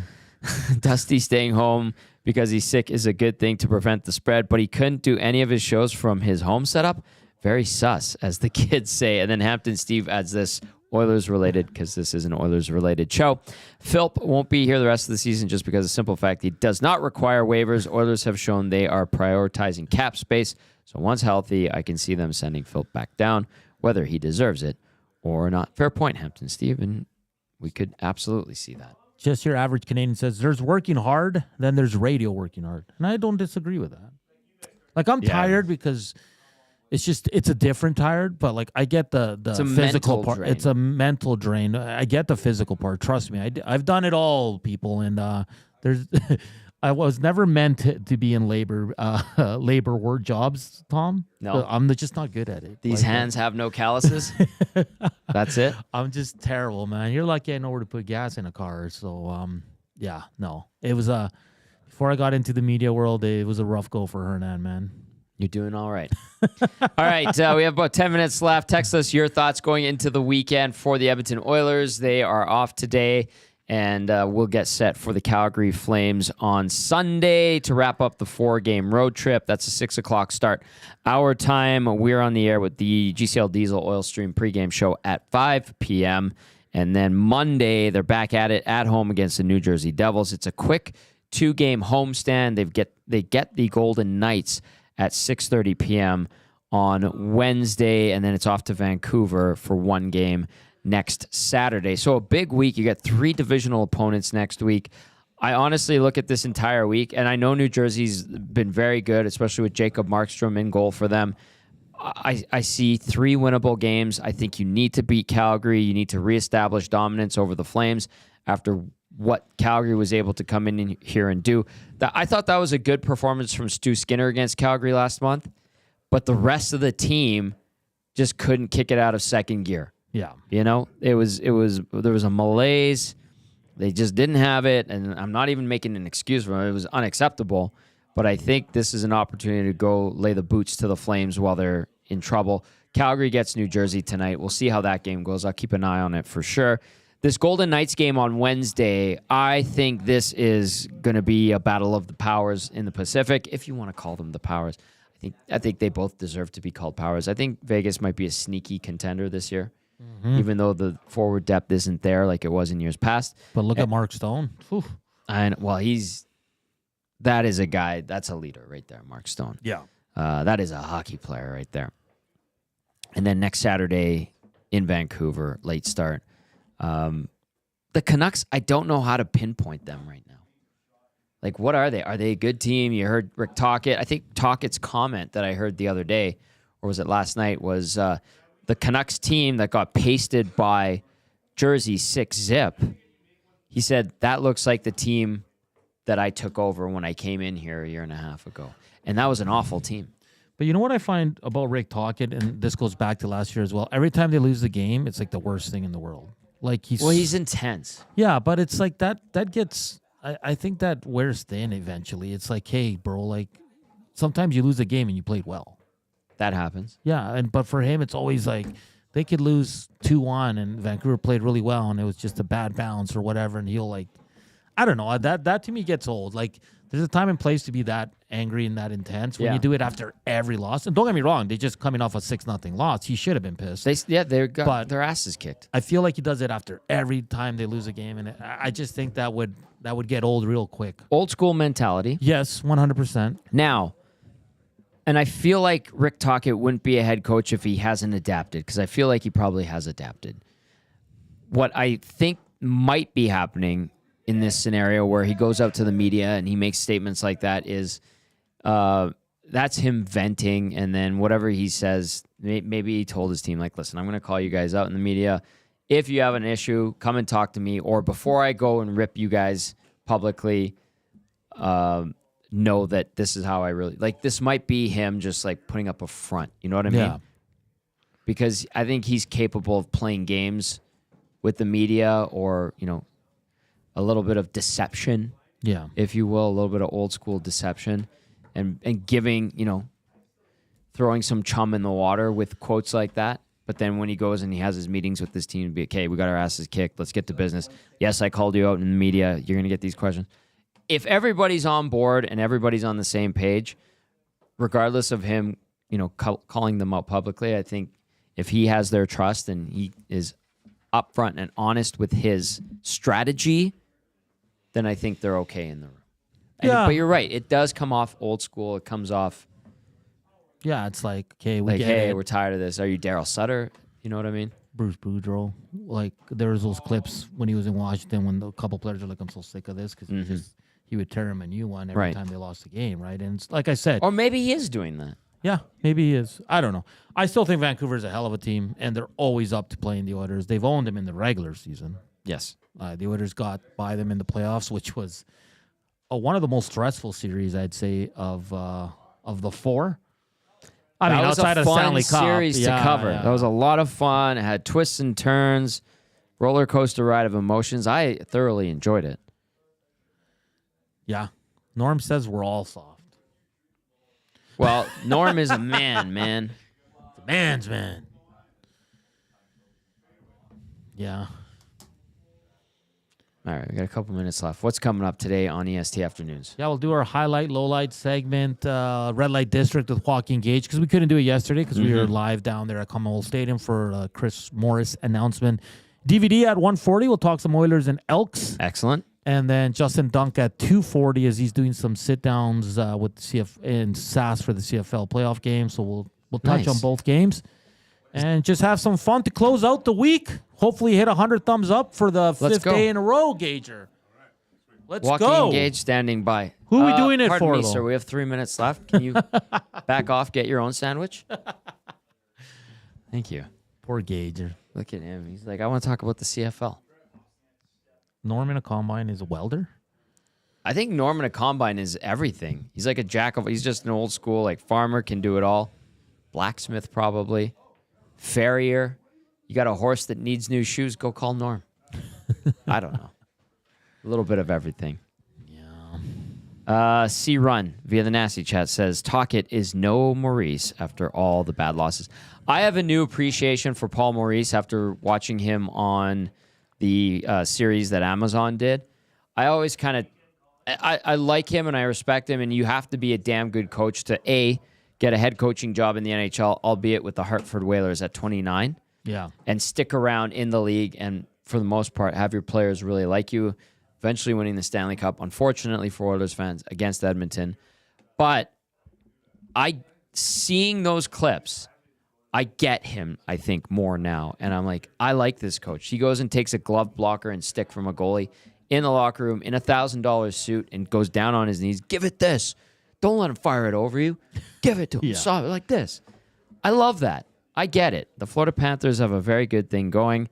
Dusty staying home because he's sick is a good thing to prevent the spread, but he couldn't do any of his shows from his home setup. Very sus, as the kids say. And then Hampton Steve adds this, Oilers related, because this is an Oilers related show. Philp won't be here the rest of the season just because of the simple fact he does not require waivers. Oilers have shown they are prioritizing cap space. So once healthy, I can see them sending Philp back down, whether he deserves it or not. Fair point, Hampton Steve, and we could absolutely see that. Just your average Canadian says, there's working hard, then there's radio working hard. And I don't disagree with that. Like, I'm tired because it's a different tired, but like I get the It's a physical mental part. drain. It's a mental drain. I get the physical part. Trust me. I've done it all, people. And there's, I was never meant to be in labor work jobs, Tom. No. I'm just not good at it. These hands have no calluses. That's it. I'm just terrible, man. You're lucky I know where to put gas in a car. So, yeah, no. It was before I got into the media world, it was a rough go for Hernan, man. You're doing all right. All right, we have about 10 minutes left. Text us your thoughts going into the weekend for the Edmonton Oilers. They are off today, and we'll get set for the Calgary Flames on Sunday to wrap up the 4-game road trip. That's a 6 o'clock start. Our time, we're on the air with the GCL Diesel Oil Stream pregame show at 5 p.m., and then Monday, they're back at it at home against the New Jersey Devils. It's a quick 2-game homestand. They get the Golden Knights at 6:30 p.m. on Wednesday, and then it's off to Vancouver for 1 game next Saturday. So a big week. You got 3 divisional opponents next week. I honestly look at this entire week, and I know New Jersey's been very good, especially with Jacob Markstrom in goal for them. I see 3 winnable games. I think you need to beat Calgary. You need to reestablish dominance over the Flames after what Calgary was able to come in here and do. I thought that was a good performance from Stu Skinner against Calgary last month, but the rest of the team just couldn't kick it out of second gear. Yeah. You know, there was a malaise. They just didn't have it, and I'm not even making an excuse for it. It was unacceptable, but I think this is an opportunity to go lay the boots to the Flames while they're in trouble. Calgary gets New Jersey tonight. We'll see how that game goes. I'll keep an eye on it for sure. This Golden Knights game on Wednesday, I think this is going to be a battle of the powers in the Pacific, if you want to call them the powers. I think they both deserve to be called powers. I think Vegas might be a sneaky contender this year, even though the forward depth isn't there like it was in years past. But look at Mark Stone. Whew. And that is a guy, that's a leader right there, Mark Stone. Yeah. That is a hockey player right there. And then next Saturday in Vancouver, late start. The Canucks, I don't know how to pinpoint them right now. Like, what are they? Are they a good team? You heard Rick Tocchet. I think Tocchett's comment that I heard the other day, or was it last night, was the Canucks team that got pasted by Jersey 6-zip. He said, that looks like the team that I took over when I came in here a year and a half ago. And that was an awful team. But you know what I find about Rick Tocchet, and this goes back to last year as well, every time they lose the game, it's like the worst thing in the world. Like he's intense. Yeah, but it's like that gets... I think that wears thin eventually. It's like, hey, bro, like sometimes you lose a game and you played well. That happens. Yeah, but for him, it's always like they could lose 2-1 and Vancouver played really well and it was just a bad bounce or whatever, and he'll like, I don't know. That to me gets old. Like there's a time and place to be that angry and that intense. When you do it after every loss, and don't get me wrong, they just coming off a 6-0 loss. He should have been pissed. They got their asses kicked. I feel like he does it after every time they lose a game, and I just think that would get old real quick. Old school mentality. Yes, 100%. Now, and I feel like Rick Tocchet wouldn't be a head coach if he hasn't adapted, because I feel like he probably has adapted. What I think might be happening in this scenario where he goes out to the media and he makes statements like that is that's him venting, and then whatever he says, maybe he told his team, like, listen, I'm going to call you guys out in the media. If you have an issue, come and talk to me, or before I go and rip you guys publicly, know that this is how I really... Like, this might be him just, like, putting up a front. You know what I mean? Yeah. Because I think he's capable of playing games with the media, or, you know, a little bit of deception, if you will, a little bit of old school deception, and giving, you know, throwing some chum in the water with quotes like that. But then when he goes and he has his meetings with this team, be okay, we got our asses kicked. Let's get to business. Yes, I called you out in the media. You're going to get these questions. If everybody's on board and everybody's on the same page, regardless of him, you know, calling them out publicly, I think if he has their trust and he is upfront and honest with his strategy, then I think they're okay in the room. Yeah. But you're right. It does come off old school. It comes off... Yeah, it's like, okay, we're tired of this. Are you Daryl Sutter? You know what I mean? Bruce Boudreau. Like, there was those clips when he was in Washington when a couple players were like, I'm so sick of this, because he would tear him a new one every time they lost the game, right? And it's, like I said... Or maybe he is doing that. Yeah, maybe he is. I don't know. I still think Vancouver's a hell of a team, and they're always up to playing the Oilers. They've owned them in the regular season. Yes. The Oilers got by them in the playoffs, which was one of the most stressful series, I'd say, of the four. I mean, outside of Stanley Cup, series to cover. Yeah. That was a lot of fun. It had twists and turns, roller coaster ride of emotions. I thoroughly enjoyed it. Yeah. Norm says we're all soft. Well, Norm is a man. The man's man. Yeah. All right, we got a couple minutes left. What's coming up today on EST Afternoons? Yeah, we'll do our highlight, low light segment, Red Light District with Joaquin Gage, because we couldn't do it yesterday because we were live down there at Commonwealth Stadium for Chris Morris announcement. DVD at 1:40. We'll talk some Oilers and Elks. Excellent. And then Justin Dunk at 2:40 as he's doing some sit downs with CF in SAS for the CFL playoff game. So we'll touch on both games. And just have some fun to close out the week. Hopefully hit 100 thumbs up for the fifth day in a row, Gager. Let's go. Joaquin Gage standing by. Who are we doing it pardon for, me, though? sir. We have 3 minutes left. Can you back off, get your own sandwich? Thank you. Poor Gager. Look at him. He's like, I want to talk about the CFL. Norman a combine is a welder? I think Norman a combine is everything. He's like a jack of... He's just an old school, like, farmer, can do it all. Blacksmith, probably. Farrier. You got a horse that needs new shoes, go call Norm. I don't know. A little bit of everything. Yeah. C Run via the Nasty Chat says, Tocchet is no Maurice after all the bad losses. I have a new appreciation for Paul Maurice after watching him on the series that Amazon did. I always kind of, I like him and I respect him, and you have to be a damn good coach to get a head coaching job in the NHL, albeit with the Hartford Whalers at 29. Yeah. And stick around in the league and, for the most part, have your players really like you, eventually winning the Stanley Cup, unfortunately for Oilers fans, against Edmonton. But seeing those clips, I get him, I think, more now. And I'm like, I like this coach. He goes and takes a glove blocker and stick from a goalie in the locker room in a $1,000 suit and goes down on his knees. Give it this. Don't let him fire it over you. Give it to him. Soft, like this. I love that. I get it. The Florida Panthers have a very good thing going,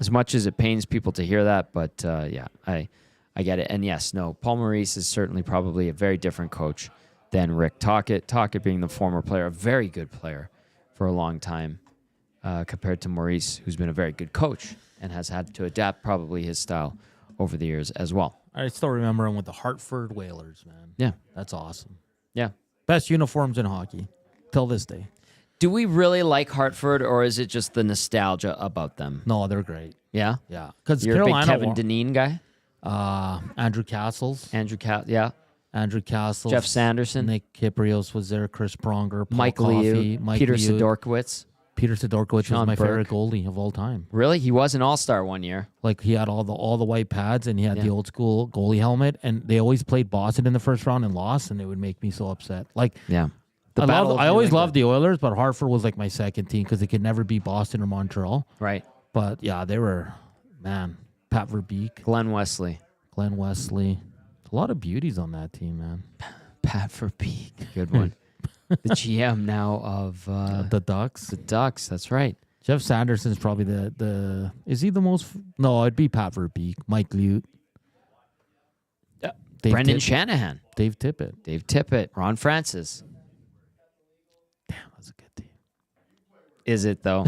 as much as it pains people to hear that. But, I get it. And, yes, no, Paul Maurice is certainly probably a very different coach than Rick Tocchet. Tocchet being the former player, a very good player for a long time, compared to Maurice, who's been a very good coach and has had to adapt probably his style over the years as well. I still remember him with the Hartford Whalers, man. Yeah. That's awesome. Yeah. Best uniforms in hockey till this day. Do we really like Hartford, or is it just the nostalgia about them? No, they're great. Yeah? Yeah. Because You're Carolina, a big Kevin Dineen guy? Andrew Castles. Andrew Castles. Jeff Sanderson. Nick Kiprios was there. Chris Pronger. Paul Mike Coffey, Liu. Peter Sidorkiewicz. Peter Sidorkiewicz Sean was my Burke. favorite goalie of all time. Really? He was an all-star one year. Like, he had all the white pads, and he had the old school goalie helmet, and they always played Boston in the first round and lost, and it would make me so upset. Like, Yeah. I always loved the Oilers, but Hartford was like my second team because they could never beat Boston or Montreal. Right. But yeah, they were, man, Pat Verbeek, Glenn Wesley. A lot of beauties on that team, man. Pat Verbeek. Good one. The GM now of The Ducks. the Ducks. That's right. Jeff Sanderson's probably the is he the most? No, it'd be Pat Verbeek, Mike Lute, Brendan Shanahan. Dave Tippett. Dave Tippett. Ron Francis. Damn, that's a good team. Is it, though?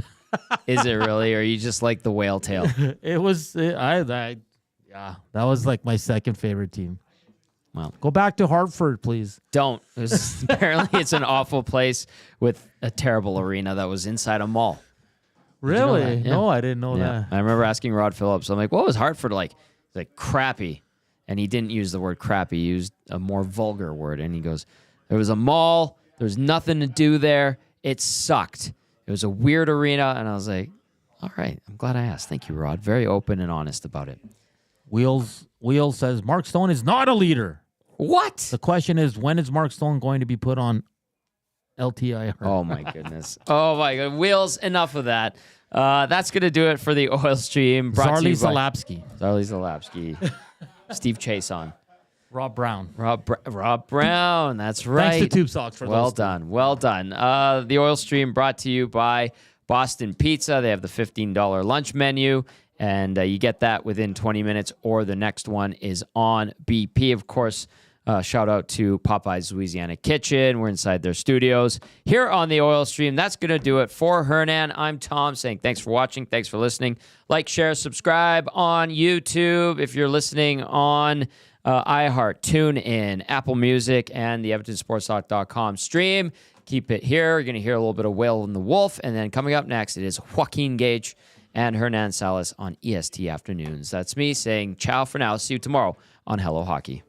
Is it really? Or you just like the whale tail? It was yeah, that was like my second favorite team. Well, Go back to Hartford, please. don't. Apparently, it's an awful place with a terrible arena that was inside a mall. Really? that? Yeah. No, I didn't know that. I remember asking Rod Phillips, I'm like, what was Hartford like? He's like, crappy. And he didn't use the word crappy. He used a more vulgar word. And he goes, there was a mall. There was nothing to do there. It sucked. It was a weird arena. And I was like, all right, I'm glad I asked. Thank you, Rod. Very open and honest about it. Wheels says Mark Stone is not a leader. What? The question is, when is Mark Stone going to be put on LTIR? Oh, my goodness. Oh, my God. Wheels, enough of that. That's going to do it for the Oil Stream. Zarly Zalapsky. Zarly Zalapsky. Steve Chason. Rob Brown. Rob Brown. That's right. Thanks to Tube Socks for Well those. done. Well done. The Oil Stream brought to you by Boston Pizza. They have the $15 lunch menu, and you get that within 20 minutes, or the next one is on BP. Of course, shout out to Popeye's Louisiana Kitchen. We're inside their studios here on the Oil Stream. That's going to do it for Hernan. I'm Tom saying thanks for watching. Thanks for listening. Like, share, subscribe on YouTube. If you're listening on iHeart, TuneIn, Apple Music, and the EdmontonSportsTalk.com stream, keep it here. You're going to hear a little bit of Whale and the Wolf. And then coming up next, it is Joaquin Gage and Hernan Salas on EST Afternoons. That's me saying ciao for now. See you tomorrow on Hello Hockey.